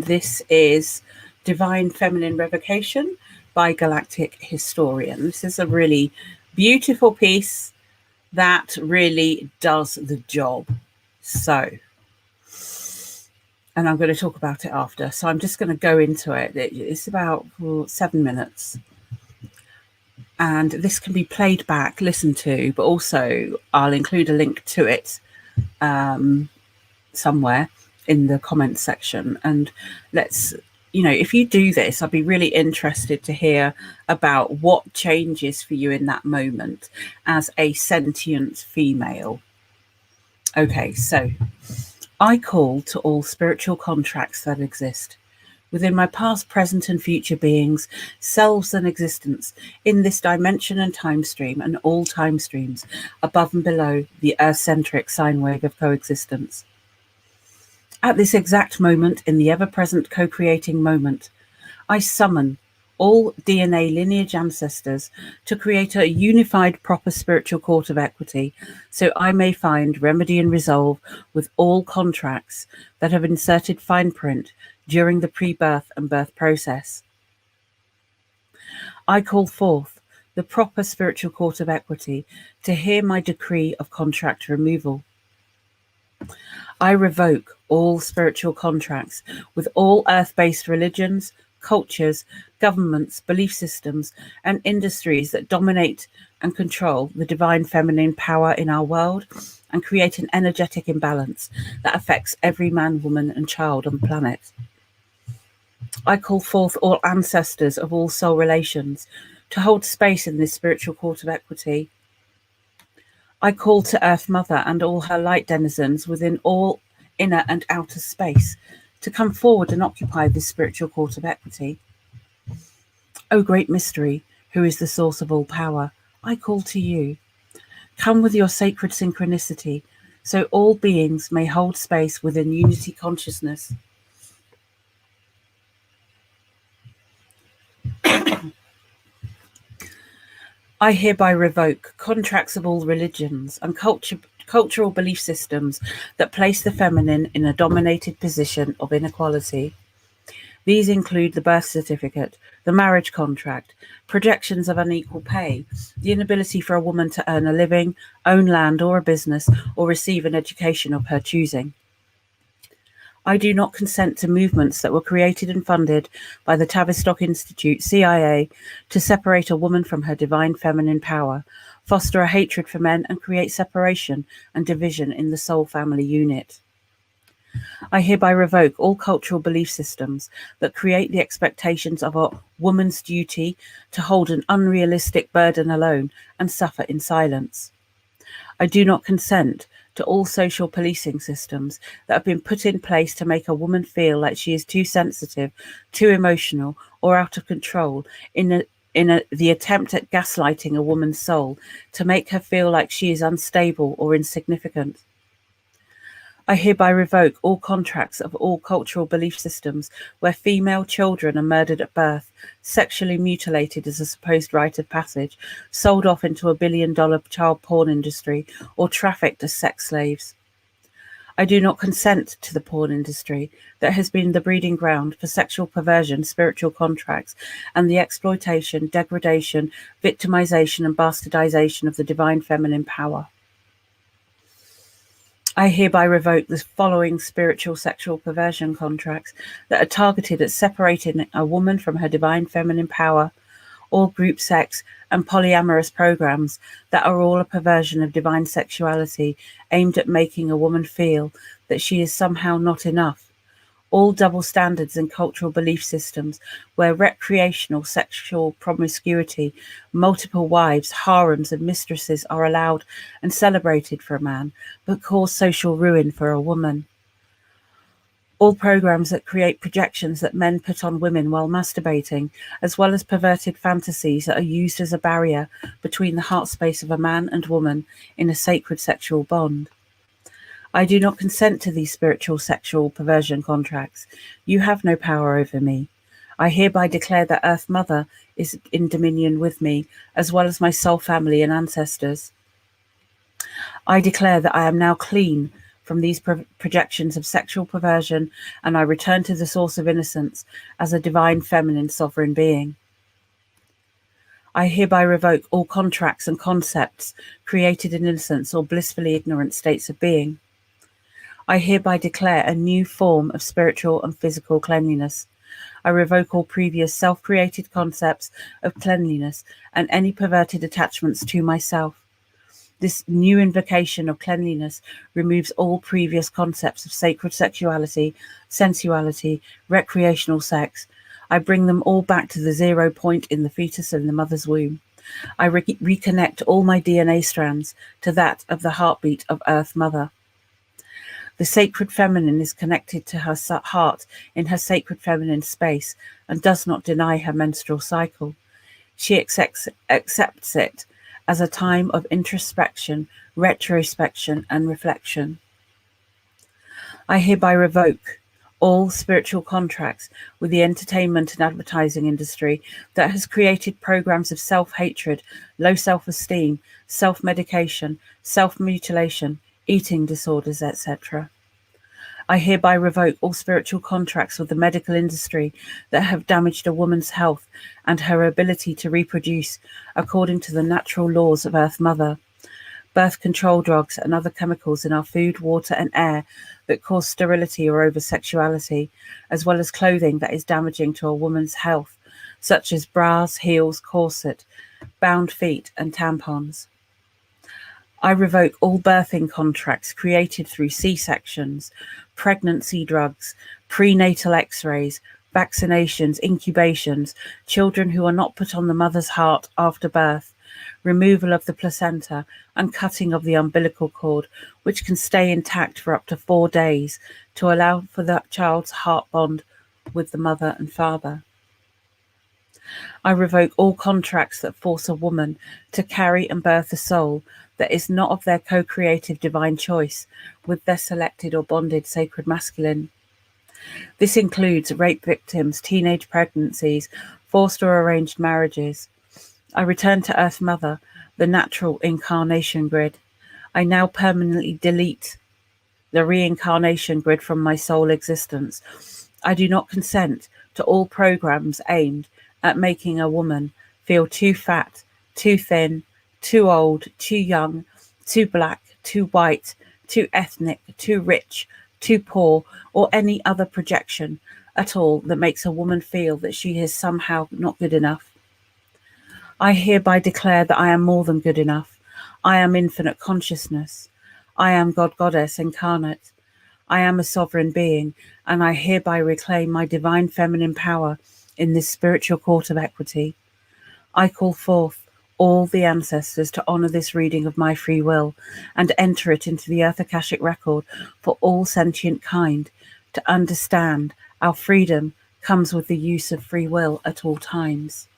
This is Divine Feminine Revocation by Galactic Historian. This is a really beautiful piece that really does the job. So, and I'm going to talk about it after. So I'm just going to go into it. It's about 7 minutes. And this can be played back, listened to, but also I'll include a link to it somewhere in the comments section. And let's, if you do this, I'd be really interested to hear about what changes for you in that moment as a sentient female. Okay, so I call to all spiritual contracts that exist within my past, present, and future beings, selves, and existence in this dimension and time stream, and all time streams above and below the Earth-centric sine wave of coexistence. At this exact moment, in the ever-present co-creating moment, I summon all DNA lineage ancestors to create a unified, proper spiritual court of equity, so I may find remedy and resolve with all contracts that have inserted fine print during the pre-birth and birth process. I call forth the proper spiritual court of equity to hear my decree of contract removal. I revoke all spiritual contracts with all earth-based religions, cultures, governments, belief systems, and industries that dominate and control the divine feminine power in our world and create an energetic imbalance that affects every man, woman, and child on the planet. I call forth all ancestors of all soul relations to hold space in this spiritual court of equity. I call to Earth Mother and all her light denizens within all inner and outer space to come forward and occupy this spiritual court of equity. O great mystery, who is the source of all power, I call to you. Come with your sacred synchronicity, so all beings may hold space within unity consciousness. I hereby revoke contracts of all religions and cultural belief systems that place the feminine in a dominated position of inequality. These include the birth certificate, the marriage contract, projections of unequal pay, the inability for a woman to earn a living, own land or a business, or receive an education of her choosing. I do not consent to movements that were created and funded by the Tavistock Institute, CIA, to separate a woman from her divine feminine power, foster a hatred for men, and create separation and division in the soul family unit. I hereby revoke all cultural belief systems that create the expectations of a woman's duty to hold an unrealistic burden alone and suffer in silence. I do not consent to all social policing systems that have been put in place to make a woman feel like she is too sensitive, too emotional, or out of control in the attempt at gaslighting a woman's soul to make her feel like she is unstable or insignificant. I hereby revoke all contracts of all cultural belief systems where female children are murdered at birth, sexually mutilated as a supposed rite of passage, sold off into a billion-dollar child porn industry, or trafficked as sex slaves. I do not consent to the porn industry that has been the breeding ground for sexual perversion, spiritual contracts, and the exploitation, degradation, victimization, and bastardization of the divine feminine power. I hereby revoke the following spiritual sexual perversion contracts that are targeted at separating a woman from her divine feminine power, all group sex and polyamorous programs that are all a perversion of divine sexuality aimed at making a woman feel that she is somehow not enough, all double standards and cultural belief systems where recreational sexual promiscuity, multiple wives, harems, and mistresses are allowed and celebrated for a man, but cause social ruin for a woman. All programs that create projections that men put on women while masturbating, as well as perverted fantasies that are used as a barrier between the heart space of a man and woman in a sacred sexual bond. I do not consent to these spiritual sexual perversion contracts. You have no power over me. I hereby declare that Earth Mother is in dominion with me, as well as my soul family and ancestors. I declare that I am now clean from these projections of sexual perversion, and I return to the source of innocence as a divine feminine sovereign being. I hereby revoke all contracts and concepts created in innocence or blissfully ignorant states of being. I hereby declare a new form of spiritual and physical cleanliness. I revoke all previous self-created concepts of cleanliness and any perverted attachments to myself. This new invocation of cleanliness removes all previous concepts of sacred sexuality, sensuality, recreational sex. I bring them all back to the 0 point in the fetus in the mother's womb. I reconnect all my DNA strands to that of the heartbeat of Earth Mother. The sacred feminine is connected to her heart in her sacred feminine space and does not deny her menstrual cycle. She accepts it as a time of introspection, retrospection, and reflection. I hereby revoke all spiritual contracts with the entertainment and advertising industry that has created programs of self-hatred, low self-esteem, self-medication, self-mutilation, eating disorders, etc. I hereby revoke all spiritual contracts with the medical industry that have damaged a woman's health and her ability to reproduce according to the natural laws of Earth Mother. Birth control drugs and other chemicals in our food, water, and air that cause sterility or over-sexuality, as well as clothing that is damaging to a woman's health, such as bras, heels, corset, bound feet, and tampons. I revoke all birthing contracts created through C-sections, pregnancy drugs, prenatal x-rays, vaccinations, incubations, children who are not put on the mother's heart after birth, removal of the placenta, and cutting of the umbilical cord, which can stay intact for up to 4 days to allow for the child's heart bond with the mother and father. I revoke all contracts that force a woman to carry and birth a soul that is not of their co-creative divine choice with their selected or bonded sacred masculine. This includes rape victims, teenage pregnancies, forced or arranged marriages. I return to Earth Mother, the natural incarnation grid. I now permanently delete the reincarnation grid from my soul existence. I do not consent to all programs aimed at making a woman feel too fat, too thin, too old, too young, too black, too white, too ethnic, too rich, too poor, or any other projection at all that makes a woman feel that she is somehow not good enough. I hereby declare that I am more than good enough. I am infinite consciousness. I am God Goddess incarnate. I am a sovereign being, and I hereby reclaim my divine feminine power in this spiritual court of equity. I call forth all the ancestors to honor this reading of my free will and enter it into the Earth Akashic record for all sentient kind to understand our freedom comes with the use of free will at all times.